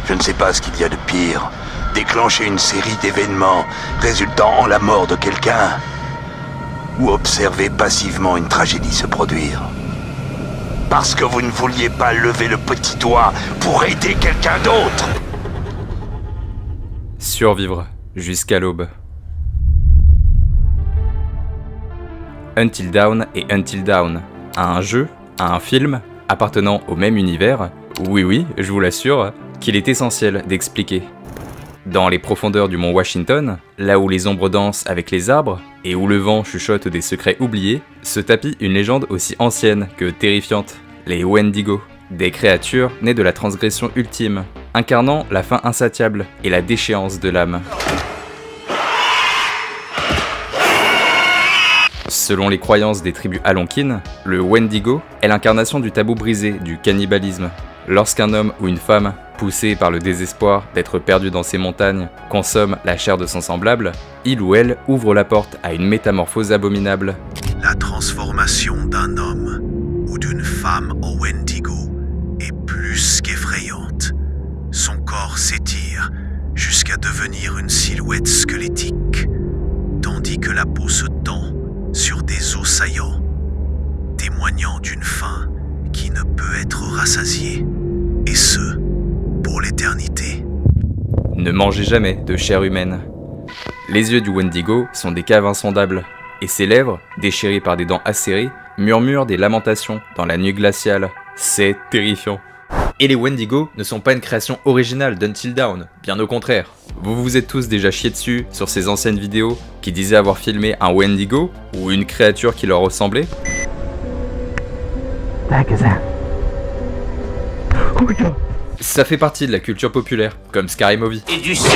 Je ne sais pas ce qu'il y a de pire. Déclencher une série d'événements résultant en la mort de quelqu'un, ou observer passivement une tragédie se produire. Parce que vous ne vouliez pas lever le petit doigt pour aider quelqu'un d'autre. Survivre jusqu'à l'aube. Until Dawn et Until Dawn, un jeu, un film, appartenant au même univers, oui, je vous l'assure, qu'il est essentiel d'expliquer. Dans les profondeurs du mont Washington, là où les ombres dansent avec les arbres, et où le vent chuchote des secrets oubliés, se tapit une légende aussi ancienne que terrifiante, les Wendigo, des créatures nées de la transgression ultime, incarnant la fin insatiable et la déchéance de l'âme. Selon les croyances des tribus algonquines, le Wendigo est l'incarnation du tabou brisé du cannibalisme. Lorsqu'un homme ou une femme, poussé par le désespoir d'être perdu dans ces montagnes, consomme la chair de son semblable, il ou elle ouvre la porte à une métamorphose abominable. La transformation d'un homme ou d'une femme en Wendigo est plus qu'effrayante. Son corps s'étire jusqu'à devenir une silhouette squelettique, tandis que la peau se tend sur des os saillants, témoignant d'une faim qui ne peut être rassasiée, et ce, pour l'éternité. Ne mangez jamais de chair humaine. Les yeux du Wendigo sont des caves insondables, et ses lèvres, déchirées par des dents acérées, murmurent des lamentations dans la nuit glaciale. C'est terrifiant. Et les Wendigo ne sont pas une création originale d'Until Dawn, bien au contraire. Vous vous êtes tous déjà chiés dessus sur ces anciennes vidéos qui disaient avoir filmé un Wendigo ou une créature qui leur ressemblait. Ça fait partie de la culture populaire, comme Scary Movie. Et du sang.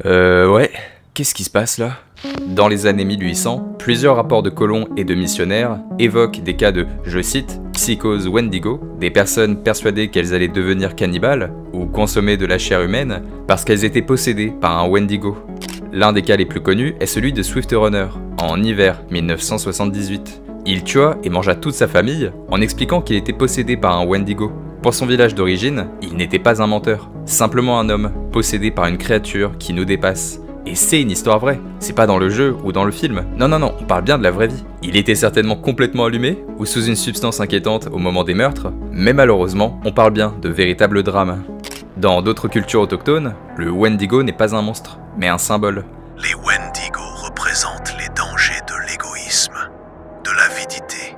Ouais, qu'est-ce qui se passe là? Dans les années 1800, plusieurs rapports de colons et de missionnaires évoquent des cas de, je cite, psychose Wendigo, des personnes persuadées qu'elles allaient devenir cannibales ou consommer de la chair humaine parce qu'elles étaient possédées par un Wendigo. L'un des cas les plus connus est celui de Swift Runner, en hiver 1978. Il tua et mangea toute sa famille en expliquant qu'il était possédé par un Wendigo. Pour son village d'origine, il n'était pas un menteur, simplement un homme possédé par une créature qui nous dépasse. Et c'est une histoire vraie, c'est pas dans le jeu ou dans le film, non, on parle bien de la vraie vie. Il était certainement complètement allumé, ou sous une substance inquiétante au moment des meurtres, mais malheureusement, on parle bien de véritables drames. Dans d'autres cultures autochtones, le Wendigo n'est pas un monstre, mais un symbole. Les Wendigo représentent les dangers de l'égoïsme, de l'avidité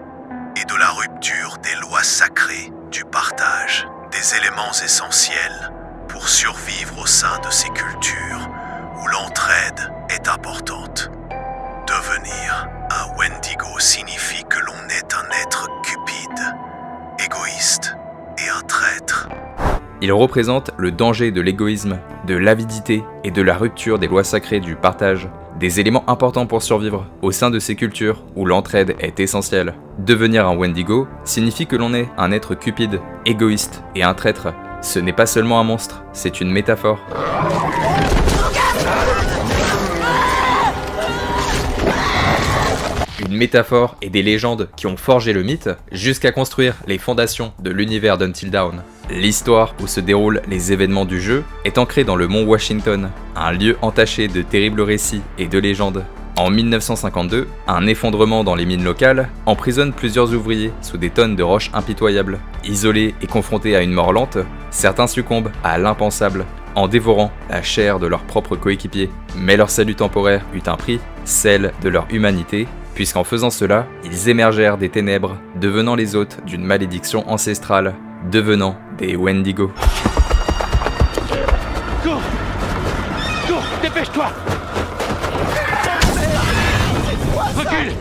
et de la rupture des lois sacrées du partage, des éléments essentiels pour survivre au sein de ces cultures où l'entraide est importante. Devenir un Wendigo signifie que l'on est un être cupide, égoïste et un traître. Il représente le danger de l'égoïsme, de l'avidité et de la rupture des lois sacrées du partage, des éléments importants pour survivre au sein de ces cultures où l'entraide est essentielle. Devenir un Wendigo signifie que l'on est un être cupide, égoïste et un traître. Ce n'est pas seulement un monstre, c'est une métaphore. Une métaphore et des légendes qui ont forgé le mythe jusqu'à construire les fondations de l'univers d'Until Dawn. L'histoire où se déroulent les événements du jeu est ancrée dans le mont Washington, un lieu entaché de terribles récits et de légendes. En 1952, un effondrement dans les mines locales emprisonne plusieurs ouvriers sous des tonnes de roches impitoyables. Isolés et confrontés à une mort lente, certains succombent à l'impensable en dévorant la chair de leurs propres coéquipiers. Mais leur salut temporaire eut un prix, celle de leur humanité, puisqu'en faisant cela, ils émergèrent des ténèbres, devenant les hôtes d'une malédiction ancestrale, devenant des Wendigo. Cours! Cours! Dépêche-toi! Recule!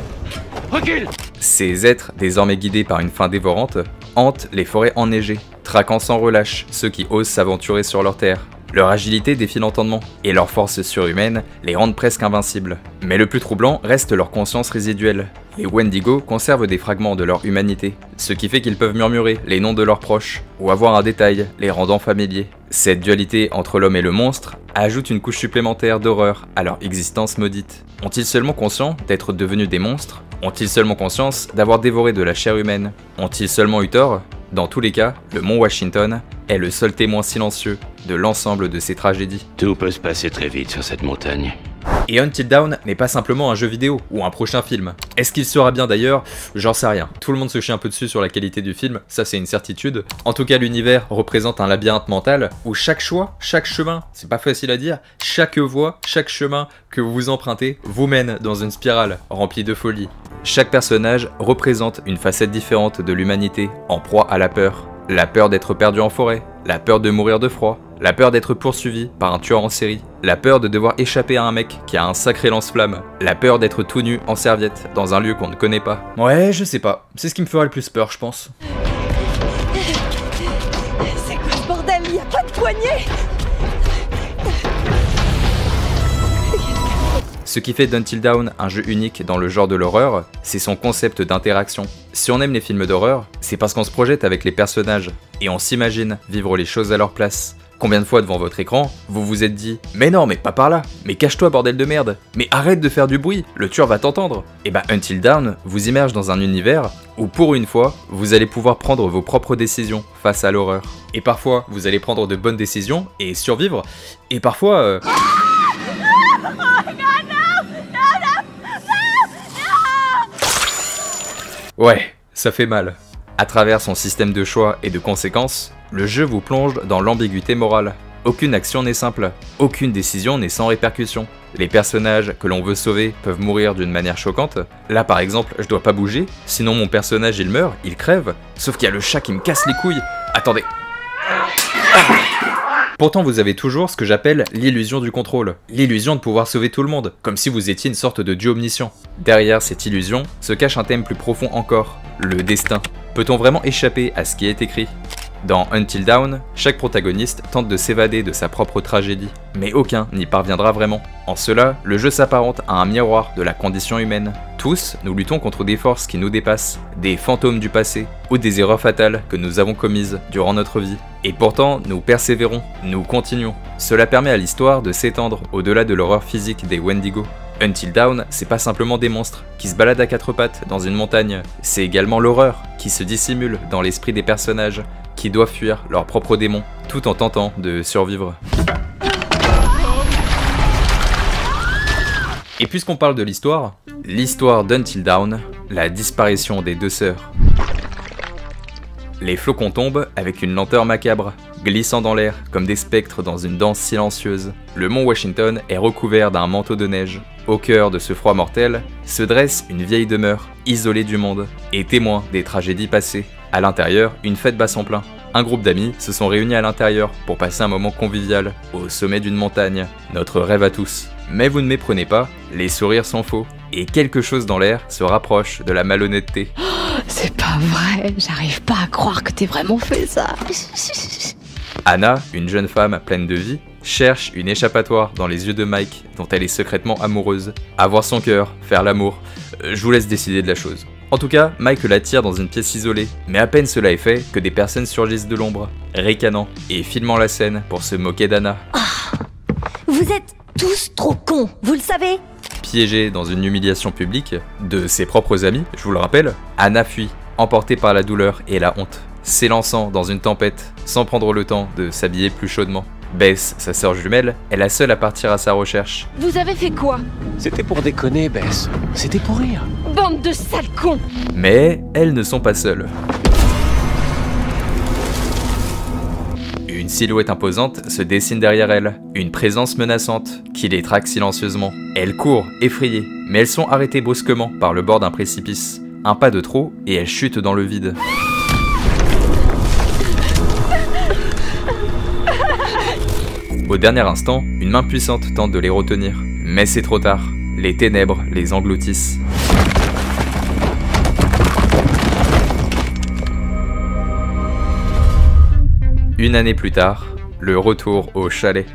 Recule! Ces êtres, désormais guidés par une faim dévorante, hantent les forêts enneigées, traquant sans relâche ceux qui osent s'aventurer sur leur terre. Leur agilité défie l'entendement, et leur force surhumaine les rendent presque invincibles. Mais le plus troublant reste leur conscience résiduelle. Les Wendigo conservent des fragments de leur humanité, ce qui fait qu'ils peuvent murmurer les noms de leurs proches, ou avoir un détail les rendant familiers. Cette dualité entre l'homme et le monstre ajoute une couche supplémentaire d'horreur à leur existence maudite. Ont-ils seulement conscience d'être devenus des monstres? Ont-ils seulement conscience d'avoir dévoré de la chair humaine? Ont-ils seulement eu tort? Dans tous les cas, le mont Washington est le seul témoin silencieux de l'ensemble de ces tragédies. Tout peut se passer très vite sur cette montagne. Et Until Dawn n'est pas simplement un jeu vidéo ou un prochain film. Est-ce qu'il sera bien d'ailleurs? J'en sais rien. Tout le monde se chie un peu dessus sur la qualité du film, ça c'est une certitude. En tout cas, l'univers représente un labyrinthe mental où chaque choix, chaque chemin, c'est pas facile à dire, chaque voie, chaque chemin que vous empruntez vous mène dans une spirale remplie de folie. Chaque personnage représente une facette différente de l'humanité, en proie à la peur. La peur d'être perdu en forêt, la peur de mourir de froid, la peur d'être poursuivi par un tueur en série, la peur de devoir échapper à un mec qui a un sacré lance-flamme, la peur d'être tout nu en serviette dans un lieu qu'on ne connaît pas. Ouais, je sais pas, c'est ce qui me ferait le plus peur, je pense. C'est quoi ce bordel? Y a pas de poignée? Ce qui fait d'Until Dawn un jeu unique dans le genre de l'horreur, c'est son concept d'interaction. Si on aime les films d'horreur, c'est parce qu'on se projette avec les personnages, et on s'imagine vivre les choses à leur place. Combien de fois devant votre écran, vous vous êtes dit « Mais non, mais pas par là, mais cache-toi bordel de merde, mais arrête de faire du bruit, le tueur va t'entendre !» Et bah Until Dawn vous immerge dans un univers où pour une fois, vous allez pouvoir prendre vos propres décisions face à l'horreur. Et parfois, vous allez prendre de bonnes décisions et survivre, et parfois... Ouais, ça fait mal. À travers son système de choix et de conséquences, le jeu vous plonge dans l'ambiguïté morale. Aucune action n'est simple, aucune décision n'est sans répercussion. Les personnages que l'on veut sauver peuvent mourir d'une manière choquante. Là par exemple, je dois pas bouger, sinon mon personnage il meurt, il crève. Sauf qu'il y a le chat qui me casse les couilles. Attendez. Pourtant vous avez toujours ce que j'appelle l'illusion du contrôle, l'illusion de pouvoir sauver tout le monde, comme si vous étiez une sorte de dieu omniscient. Derrière cette illusion se cache un thème plus profond encore, le destin. Peut-on vraiment échapper à ce qui est écrit? Dans Until Dawn, chaque protagoniste tente de s'évader de sa propre tragédie, mais aucun n'y parviendra vraiment. En cela, le jeu s'apparente à un miroir de la condition humaine. Tous, nous luttons contre des forces qui nous dépassent, des fantômes du passé, ou des erreurs fatales que nous avons commises durant notre vie. Et pourtant, nous persévérons, nous continuons. Cela permet à l'histoire de s'étendre au-delà de l'horreur physique des Wendigo. Until Dawn, c'est pas simplement des monstres qui se baladent à quatre pattes dans une montagne, c'est également l'horreur qui se dissimule dans l'esprit des personnages, qui doivent fuir leurs propres démons, tout en tentant de survivre. Et puisqu'on parle de l'histoire d'Until Dawn, la disparition des deux sœurs. Les flocons tombent avec une lenteur macabre, glissant dans l'air comme des spectres dans une danse silencieuse. Le mont Washington est recouvert d'un manteau de neige. Au cœur de ce froid mortel se dresse une vieille demeure, isolée du monde, et témoin des tragédies passées. À l'intérieur, une fête bat son plein. Un groupe d'amis se sont réunis à l'intérieur pour passer un moment convivial au sommet d'une montagne. Notre rêve à tous. Mais vous ne méprenez pas, les sourires sont faux, et quelque chose dans l'air se rapproche de la malhonnêteté. C'est pas vrai, j'arrive pas à croire que t'aies vraiment fait ça. Anna, une jeune femme pleine de vie, cherche une échappatoire dans les yeux de Mike, dont elle est secrètement amoureuse. Avoir son cœur, faire l'amour, je vous laisse décider de la chose. En tout cas, Mike l'attire dans une pièce isolée, mais à peine cela est fait que des personnes surgissent de l'ombre, ricanant et filmant la scène pour se moquer d'Anna. Vous êtes tous trop cons, vous le savez? Piégée dans une humiliation publique de ses propres amis, je vous le rappelle, Anna fuit, emportée par la douleur et la honte, s'élançant dans une tempête sans prendre le temps de s'habiller plus chaudement. Bess, sa sœur jumelle, est la seule à partir à sa recherche. Vous avez fait quoi? C'était pour déconner, Bess. C'était pour rire. Bande de sales cons! Mais elles ne sont pas seules. Une silhouette imposante se dessine derrière elles, une présence menaçante qui les traque silencieusement. Elles courent, effrayées, mais elles sont arrêtées brusquement par le bord d'un précipice. Un pas de trop et elles chutent dans le vide. Au dernier instant, une main puissante tente de les retenir, mais c'est trop tard. Les ténèbres les engloutissent. Une année plus tard, le retour au chalet.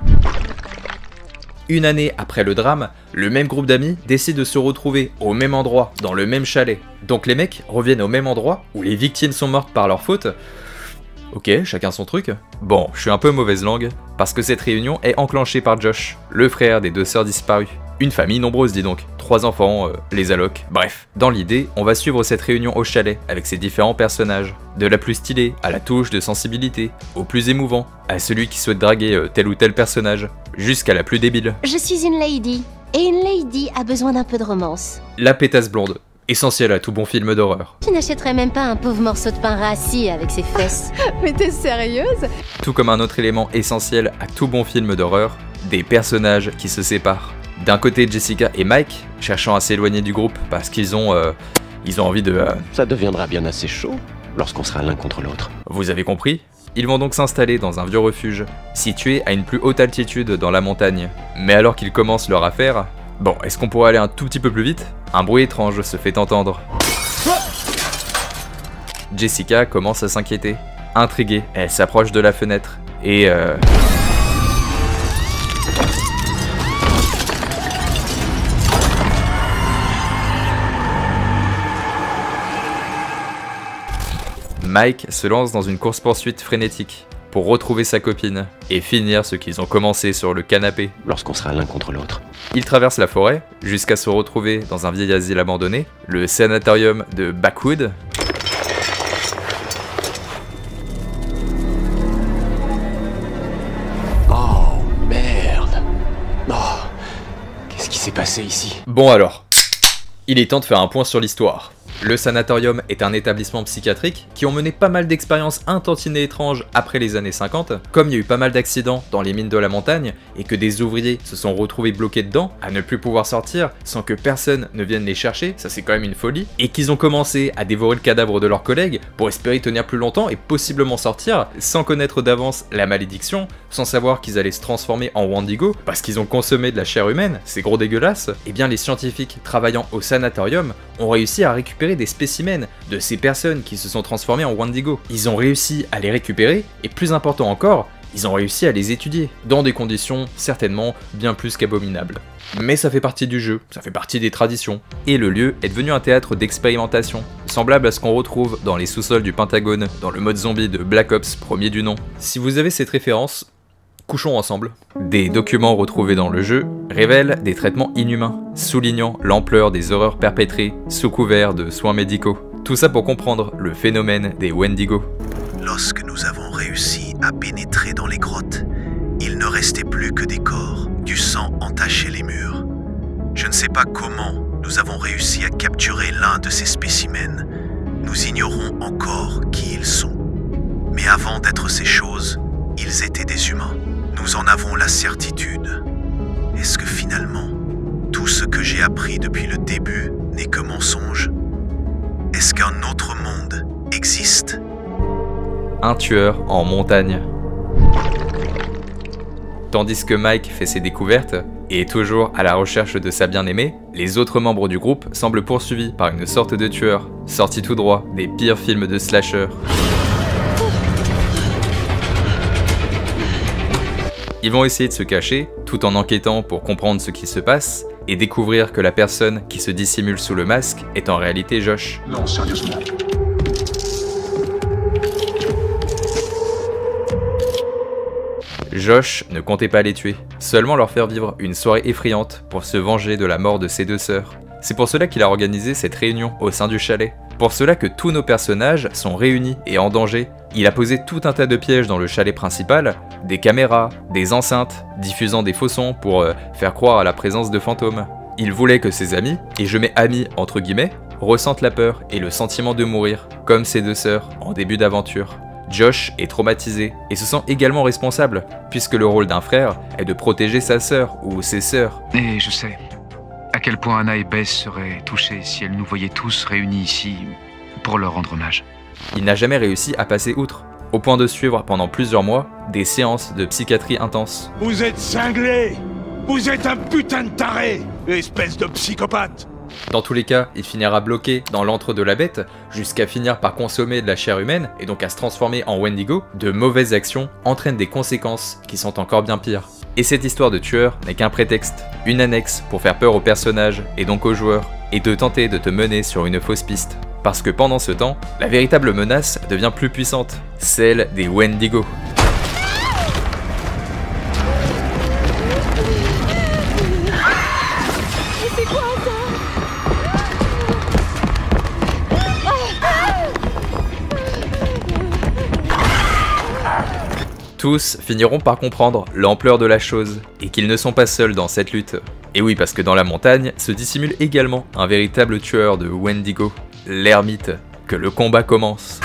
Une année après le drame, le même groupe d'amis décide de se retrouver au même endroit, dans le même chalet. Donc les mecs reviennent au même endroit où les victimes sont mortes par leur faute. Ok, chacun son truc. Bon, je suis un peu mauvaise langue, parce que cette réunion est enclenchée par Josh, le frère des deux sœurs disparues. Une famille nombreuse, dis donc. 3 enfants, les allocs, bref. Dans l'idée, on va suivre cette réunion au chalet, avec ses différents personnages. De la plus stylée, à la touche de sensibilité, au plus émouvant, à celui qui souhaite draguer tel ou tel personnage, jusqu'à la plus débile. Je suis une lady, et une lady a besoin d'un peu de romance. La pétasse blonde, essentielle à tout bon film d'horreur. Tu n'achèterais même pas un pauvre morceau de pain rassis avec ses fesses. Mais t'es sérieuse? Tout comme un autre élément essentiel à tout bon film d'horreur, des personnages qui se séparent. D'un côté, Jessica et Mike, cherchant à s'éloigner du groupe parce qu'ils ont envie de... Ça deviendra bien assez chaud lorsqu'on sera l'un contre l'autre. Vous avez compris? Ils vont donc s'installer dans un vieux refuge, situé à une plus haute altitude dans la montagne. Mais alors qu'ils commencent leur affaire... Bon, est-ce qu'on pourrait aller un tout petit peu plus vite? Un bruit étrange se fait entendre. Jessica commence à s'inquiéter. Intriguée, elle s'approche de la fenêtre, et Mike se lance dans une course-poursuite frénétique pour retrouver sa copine et finir ce qu'ils ont commencé sur le canapé. Lorsqu'on sera l'un contre l'autre. Ils traversent la forêt jusqu'à se retrouver dans un vieil asile abandonné, le sanatorium de Backwood. Oh merde. Oh, qu'est-ce qui s'est passé ici? Bon alors, il est temps de faire un point sur l'histoire. Le sanatorium est un établissement psychiatrique qui ont mené pas mal d'expériences intantinées étranges après les années 50, comme il y a eu pas mal d'accidents dans les mines de la montagne et que des ouvriers se sont retrouvés bloqués dedans à ne plus pouvoir sortir sans que personne ne vienne les chercher, ça c'est quand même une folie, et qu'ils ont commencé à dévorer le cadavre de leurs collègues pour espérer tenir plus longtemps et possiblement sortir sans connaître d'avance la malédiction, sans savoir qu'ils allaient se transformer en Wendigo parce qu'ils ont consommé de la chair humaine, c'est gros dégueulasse. Et bien les scientifiques travaillant au sanatorium ont réussi à récupérer des spécimens de ces personnes qui se sont transformées en Wendigo. Ils ont réussi à les récupérer, et plus important encore, ils ont réussi à les étudier, dans des conditions certainement bien plus qu'abominables. Mais ça fait partie du jeu, ça fait partie des traditions, et le lieu est devenu un théâtre d'expérimentation, semblable à ce qu'on retrouve dans les sous-sols du Pentagone, dans le mode zombie de Black Ops, premier du nom. Si vous avez cette référence, couchons ensemble. Des documents retrouvés dans le jeu révèlent des traitements inhumains, soulignant l'ampleur des horreurs perpétrées sous couvert de soins médicaux. Tout ça pour comprendre le phénomène des Wendigo. Lorsque nous avons réussi à pénétrer dans les grottes, il ne restait plus que des corps, du sang entachait les murs. Je ne sais pas comment nous avons réussi à capturer l'un de ces spécimens. Nous ignorons encore qui ils sont. Mais avant d'être ces choses, ils étaient des humains. Nous en avons la certitude. Est-ce que finalement, tout ce que j'ai appris depuis le début n'est que mensonge? Est-ce qu'un autre monde existe? Un tueur en montagne. Tandis que Mike fait ses découvertes, et est toujours à la recherche de sa bien-aimée, les autres membres du groupe semblent poursuivis par une sorte de tueur, sorti tout droit des pires films de slasher. Ils vont essayer de se cacher, tout en enquêtant pour comprendre ce qui se passe, et découvrir que la personne qui se dissimule sous le masque est en réalité Josh. Non, sérieusement. Josh ne comptait pas les tuer, seulement leur faire vivre une soirée effrayante pour se venger de la mort de ses deux sœurs. C'est pour cela qu'il a organisé cette réunion au sein du chalet. Pour cela que tous nos personnages sont réunis et en danger. Il a posé tout un tas de pièges dans le chalet principal, des caméras, des enceintes, diffusant des faux sons pour faire croire à la présence de fantômes. Il voulait que ses amis, et je mets amis entre guillemets, ressentent la peur et le sentiment de mourir, comme ses deux sœurs en début d'aventure. Josh est traumatisé et se sent également responsable, puisque le rôle d'un frère est de protéger sa sœur ou ses sœurs. Et je sais à quel point Anna et Bess seraient touchées si elles nous voyaient tous réunis ici pour leur rendre hommage. Il n'a jamais réussi à passer outre, au point de suivre pendant plusieurs mois des séances de psychiatrie intense. Vous êtes cinglé! Vous êtes un putain de taré! Espèce de psychopathe! Dans tous les cas, il finira bloqué dans l'antre de la bête, jusqu'à finir par consommer de la chair humaine et donc à se transformer en Wendigo. De mauvaises actions entraînent des conséquences qui sont encore bien pires. Et cette histoire de tueur n'est qu'un prétexte, une annexe pour faire peur aux personnages et donc aux joueurs, et de tenter de te mener sur une fausse piste. Parce que pendant ce temps, la véritable menace devient plus puissante, celle des Wendigo. Tous finiront par comprendre l'ampleur de la chose, et qu'ils ne sont pas seuls dans cette lutte. Et oui, parce que dans la montagne se dissimule également un véritable tueur de Wendigo, l'ermite, que le combat commence.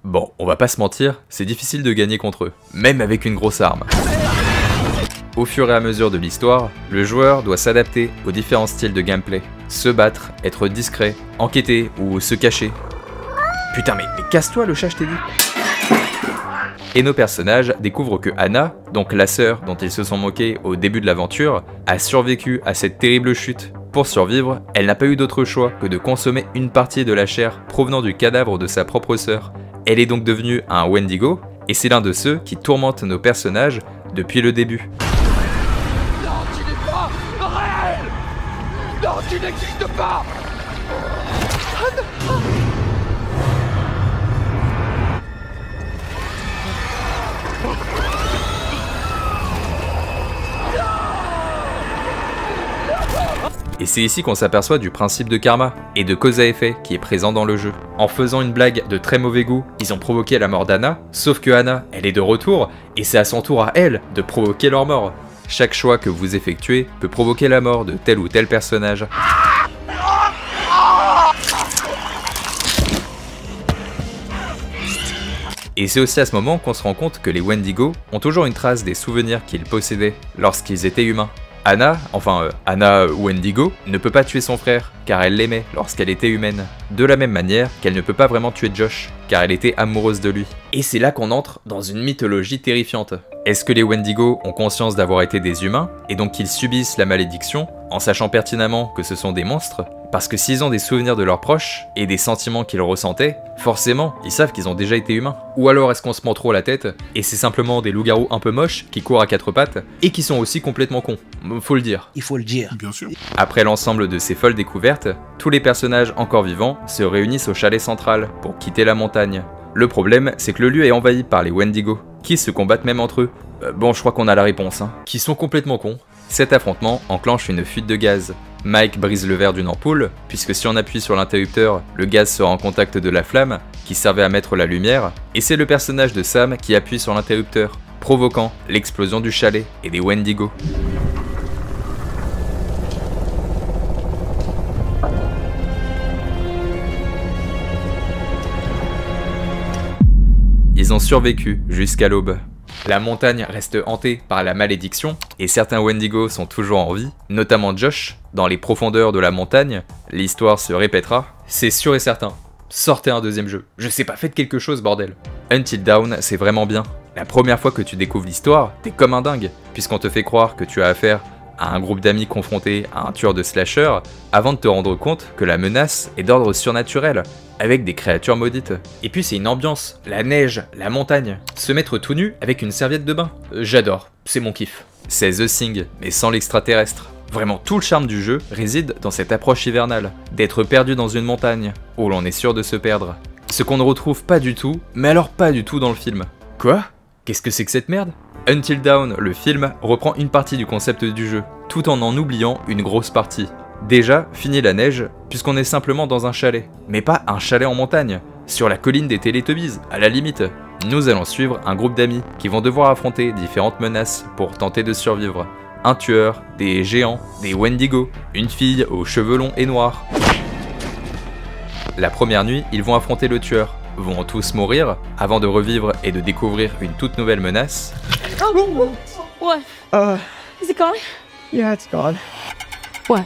Bon, on va pas se mentir, c'est difficile de gagner contre eux, même avec une grosse arme. Au fur et à mesure de l'histoire, le joueur doit s'adapter aux différents styles de gameplay. Se battre, être discret, enquêter ou se cacher. Putain mais casse-toi le chat, je t'ai dit. Et nos personnages découvrent que Anna, donc la sœur dont ils se sont moqués au début de l'aventure, a survécu à cette terrible chute. Pour survivre, elle n'a pas eu d'autre choix que de consommer une partie de la chair provenant du cadavre de sa propre sœur. Elle est donc devenue un Wendigo, et c'est l'un de ceux qui tourmentent nos personnages depuis le début. Non, tu n'es pas réel. Non, tu n'existes pas. Et c'est ici qu'on s'aperçoit du principe de karma et de cause à effet qui est présent dans le jeu. En faisant une blague de très mauvais goût, ils ont provoqué la mort d'Anna, sauf que Anna, elle est de retour, et c'est à son tour à elle de provoquer leur mort. Chaque choix que vous effectuez peut provoquer la mort de tel ou tel personnage. Et c'est aussi à ce moment qu'on se rend compte que les Wendigo ont toujours une trace des souvenirs qu'ils possédaient lorsqu'ils étaient humains. Anna Wendigo, ne peut pas tuer son frère, car elle l'aimait lorsqu'elle était humaine. De la même manière qu'elle ne peut pas vraiment tuer Josh, car elle était amoureuse de lui. Et c'est là qu'on entre dans une mythologie terrifiante. Est-ce que les Wendigo ont conscience d'avoir été des humains, et donc qu'ils subissent la malédiction, en sachant pertinemment que ce sont des monstres? Parce que s'ils ont des souvenirs de leurs proches, et des sentiments qu'ils ressentaient, forcément, ils savent qu'ils ont déjà été humains. Ou alors est-ce qu'on se prend trop la tête, et c'est simplement des loups-garous un peu moches, qui courent à quatre pattes, et qui sont aussi complètement cons. Faut le dire. Il faut le dire. Bien sûr. Après l'ensemble de ces folles découvertes, tous les personnages encore vivants se réunissent au chalet central, pour quitter la montagne. Le problème, c'est que le lieu est envahi par les Wendigo, qui se combattent même entre eux. Bon, je crois qu'on a la réponse, hein. Qui sont complètement cons. Cet affrontement enclenche une fuite de gaz. Mike brise le verre d'une ampoule, puisque si on appuie sur l'interrupteur, le gaz sera en contact de la flamme, qui servait à mettre la lumière, et c'est le personnage de Sam qui appuie sur l'interrupteur, provoquant l'explosion du chalet et des Wendigo. Ils ont survécu jusqu'à l'aube. La montagne reste hantée par la malédiction, et certains Wendigo sont toujours en vie, notamment Josh. Dans les profondeurs de la montagne, l'histoire se répétera, c'est sûr et certain. Sortez un deuxième jeu. Je sais pas, faites quelque chose, bordel. Until Dawn, c'est vraiment bien. La première fois que tu découvres l'histoire, t'es comme un dingue, puisqu'on te fait croire que tu as affaire à un groupe d'amis confrontés à un tueur de slasher, avant de te rendre compte que la menace est d'ordre surnaturel, avec des créatures maudites. Et puis c'est une ambiance, la neige, la montagne, se mettre tout nu avec une serviette de bain. J'adore, c'est mon kiff. C'est The Thing, mais sans l'extraterrestre. Vraiment tout le charme du jeu réside dans cette approche hivernale, d'être perdu dans une montagne, où l'on est sûr de se perdre. Ce qu'on ne retrouve pas du tout, mais alors pas du tout dans le film. Quoi? Qu'est-ce que c'est que cette merde? Until Dawn, le film, reprend une partie du concept du jeu, tout en oubliant une grosse partie. Déjà, fini la neige, puisqu'on est simplement dans un chalet. Mais pas un chalet en montagne, sur la colline des Teletubbies, à la limite. Nous allons suivre un groupe d'amis qui vont devoir affronter différentes menaces pour tenter de survivre. Un tueur, des géants, des Wendigo, une fille aux cheveux longs et noirs. La première nuit, ils vont affronter le tueur, vont tous mourir, avant de revivre et de découvrir une toute nouvelle menace. Oh, what? Is it gone? Yeah, it's gone. What?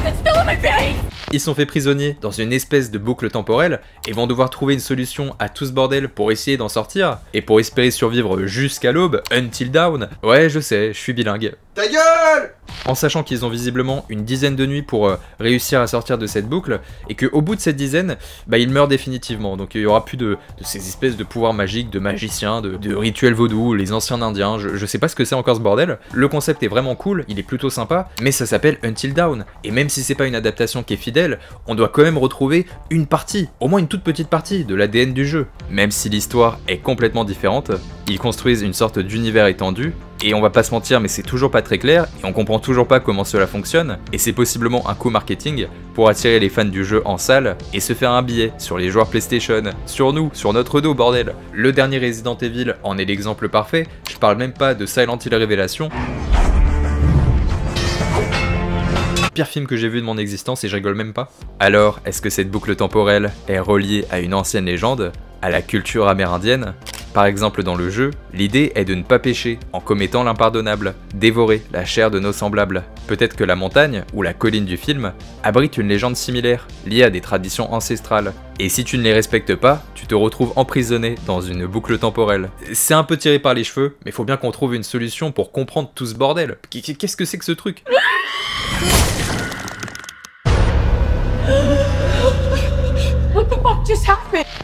It's still in my face! Ils sont faits prisonniers dans une espèce de boucle temporelle et vont devoir trouver une solution à tout ce bordel pour essayer d'en sortir et pour espérer survivre jusqu'à l'aube, Until Dawn. Ouais, je sais, je suis bilingue. Ta gueule! En sachant qu'ils ont visiblement une dizaine de nuits pour réussir à sortir de cette boucle, et qu'au bout de cette dizaine, ils meurent définitivement. Donc il y aura plus de ces espèces de pouvoirs magiques, de magiciens, de rituels vaudous, les anciens indiens, je sais pas ce que c'est encore ce bordel. Le concept est vraiment cool, il est plutôt sympa, mais ça s'appelle Until Dawn. Et même si c'est pas une adaptation qui est fidèle, on doit quand même retrouver une partie, au moins une toute petite partie, de l'ADN du jeu. Même si l'histoire est complètement différente, ils construisent une sorte d'univers étendu, Et on va pas se mentir, mais c'est toujours pas très clair, et on comprend toujours pas comment cela fonctionne, et c'est possiblement un coup marketing pour attirer les fans du jeu en salle et se faire un billet sur les joueurs PlayStation, sur nous, sur notre dos bordel. Le dernier Resident Evil en est l'exemple parfait, je parle même pas de Silent Hill Révélation. Pire film que j'ai vu de mon existence et je rigole même pas. Alors, est-ce que cette boucle temporelle est reliée à une ancienne légende, à la culture amérindienne? Par exemple dans le jeu, l'idée est de ne pas pécher en commettant l'impardonnable, dévorer la chair de nos semblables. Peut-être que la montagne, ou la colline du film, abrite une légende similaire, liée à des traditions ancestrales. Et si tu ne les respectes pas, tu te retrouves emprisonné dans une boucle temporelle. C'est un peu tiré par les cheveux, mais faut bien qu'on trouve une solution pour comprendre tout ce bordel. Qu'est-ce que c'est que ce truc?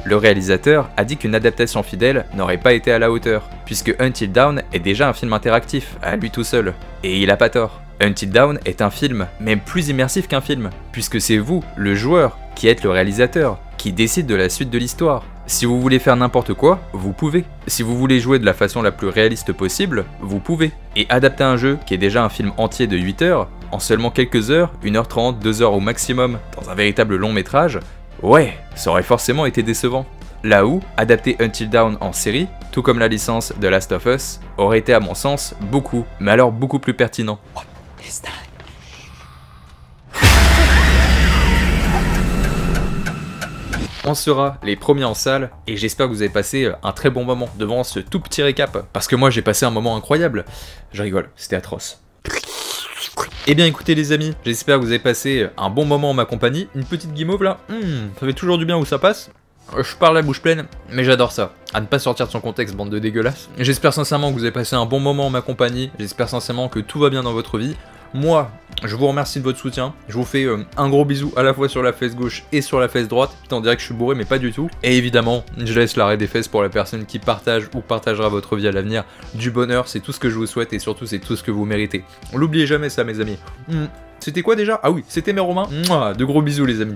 Le réalisateur a dit qu'une adaptation fidèle n'aurait pas été à la hauteur, puisque Until Dawn est déjà un film interactif, à lui tout seul. Et il a pas tort. Until Dawn est un film, même plus immersif qu'un film, puisque c'est vous, le joueur, qui êtes le réalisateur, qui décide de la suite de l'histoire. Si vous voulez faire n'importe quoi, vous pouvez. Si vous voulez jouer de la façon la plus réaliste possible, vous pouvez. Et adapter un jeu qui est déjà un film entier de 8 heures, en seulement quelques heures, 1h30, 2 heures au maximum, dans un véritable long métrage, ouais, ça aurait forcément été décevant. Là où, adapter Until Dawn en série, tout comme la licence de Last of Us, aurait été à mon sens beaucoup, mais alors beaucoup plus pertinent. On sera les premiers en salle, et j'espère que vous avez passé un très bon moment devant ce tout petit récap, parce que moi j'ai passé un moment incroyable. Je rigole, c'était atroce. Eh bien écoutez les amis, j'espère que vous avez passé un bon moment en ma compagnie. Une petite guimauve là, ça fait toujours du bien où ça passe. Je parle la bouche pleine, mais j'adore ça. À ne pas sortir de son contexte, bande de dégueulasses. J'espère sincèrement que vous avez passé un bon moment en ma compagnie. J'espère sincèrement que tout va bien dans votre vie. Moi, je vous remercie de votre soutien. Je vous fais un gros bisou à la fois sur la fesse gauche et sur la fesse droite. Putain, on dirait que je suis bourré, mais pas du tout. Et évidemment, je laisse l'arrêt des fesses pour la personne qui partage ou partagera votre vie à l'avenir. Du bonheur, c'est tout ce que je vous souhaite et surtout, c'est tout ce que vous méritez. L'oubliez jamais ça, mes amis. C'était quoi déjà? Ah oui, c'était mes Romains. De gros bisous, les amis.